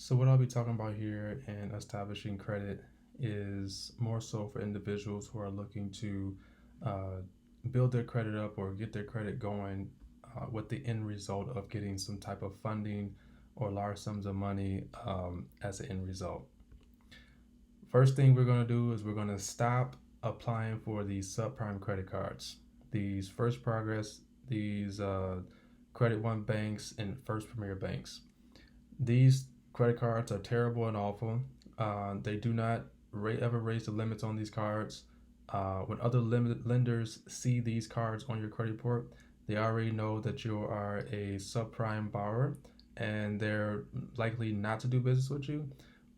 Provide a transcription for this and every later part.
So what I'll be talking about here in establishing credit is more so for individuals who are looking to uh, build their credit up or get their credit going with the end result of getting some type of funding or large sums of money as an end result. First thing we're going to do is we're going to stop applying for these subprime credit cards. These First Progress, these Credit One banks, and First Premier banks. These credit cards are terrible and awful. They do not ever raise the limits on these cards. When other lenders see these cards on your credit report, they already know that you are a subprime borrower and they're likely not to do business with you,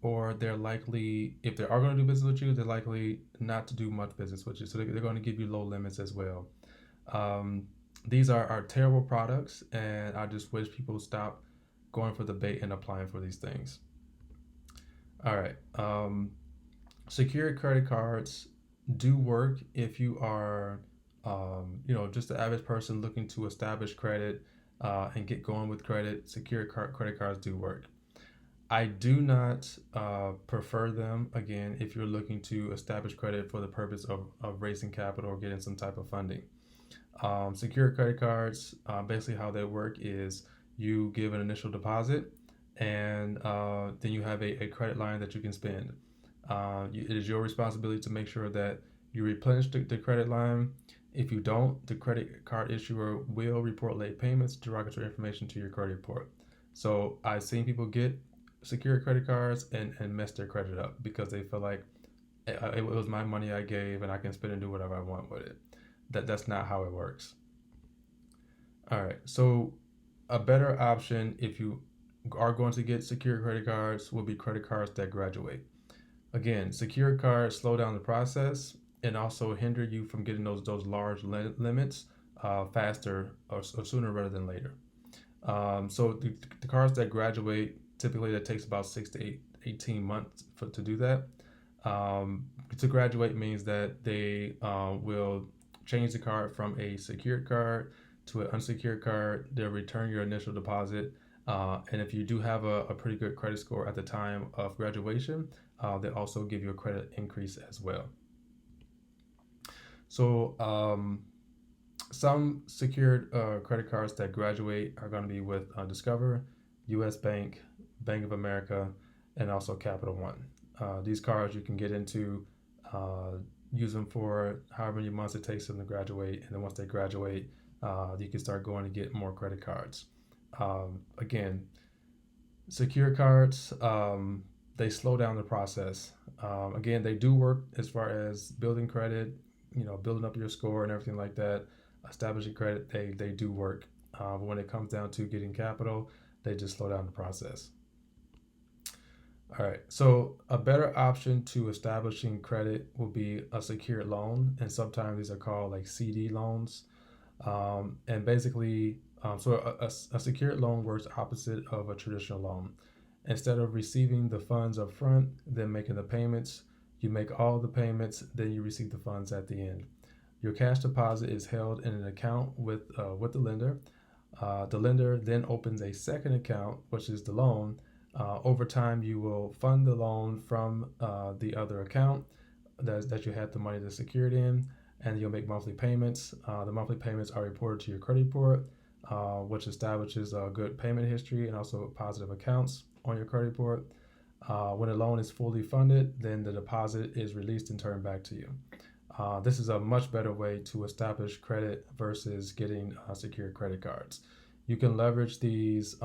or they're likely, if they are going to do business with you, they're likely not to do much business with you. So they're going to give you low limits as well. Um, these are terrible products, and I just wish people stop going for the bait and applying for these things. All right. Secured credit cards do work if you are, just the average person looking to establish credit and get going with credit. Secured credit cards do work. I do not prefer them, again, if you're looking to establish credit for the purpose of raising capital or getting some type of funding. Secured credit cards, basically how they work is you give an initial deposit and then you have a credit line that you can spend. It is your responsibility to make sure that you replenish the credit line. If you don't, the credit card issuer will report late payments, derogatory information to your credit report. So I've seen people get secured credit cards and mess their credit up because they feel like it was my money I gave and I can spend and do whatever I want with it. That's not how it works. All right. So a better option if you are going to get secured credit cards will be credit cards that graduate. Again, secured cards slow down the process and also hinder you from getting those large limits faster or sooner rather than later. So the cards that graduate, typically that takes about 6 to 18 months to do that. To graduate means that they will change the card from a secured card to an unsecured card. They'll return your initial deposit. And if you do have a pretty good credit score at the time of graduation, they also give you a credit increase as well. So some secured credit cards that graduate are going to be with Discover, U.S. Bank, Bank of America, and also Capital One. These cards you can get into, use them for however many months it takes them to graduate, and then once they graduate, you can start going to get more credit cards. Again, secure cards, they slow down the process. Again, they do work as far as building credit, building up your score and everything like that. Establishing credit, they do work. But when it comes down to getting capital, they just slow down the process. All right, so a better option to establishing credit will be a secured loan, and sometimes these are called like CD loans. And basically, a secured loan works opposite of a traditional loan. Instead of receiving the funds up front, then making the payments, you make all the payments, then you receive the funds at the end. Your cash deposit is held in an account with the lender. The lender then opens a second account, which is the loan. Over time, you will fund the loan from the other account that you had the money to secure it in, and you'll make monthly payments. The monthly payments are reported to your credit report, which establishes a good payment history and also positive accounts on your credit report. When a loan is fully funded, then the deposit is released and turned back to you. This is a much better way to establish credit versus getting secured credit cards. You can leverage these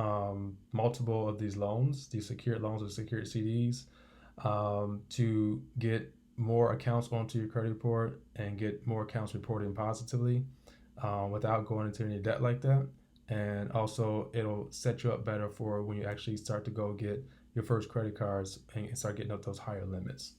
multiple of these loans, these secured loans or secured CDs, to get more accounts onto your credit report and get more accounts reporting positively without going into any debt like that. And also, it'll set you up better for when you actually start to go get your first credit cards and start getting up those higher limits.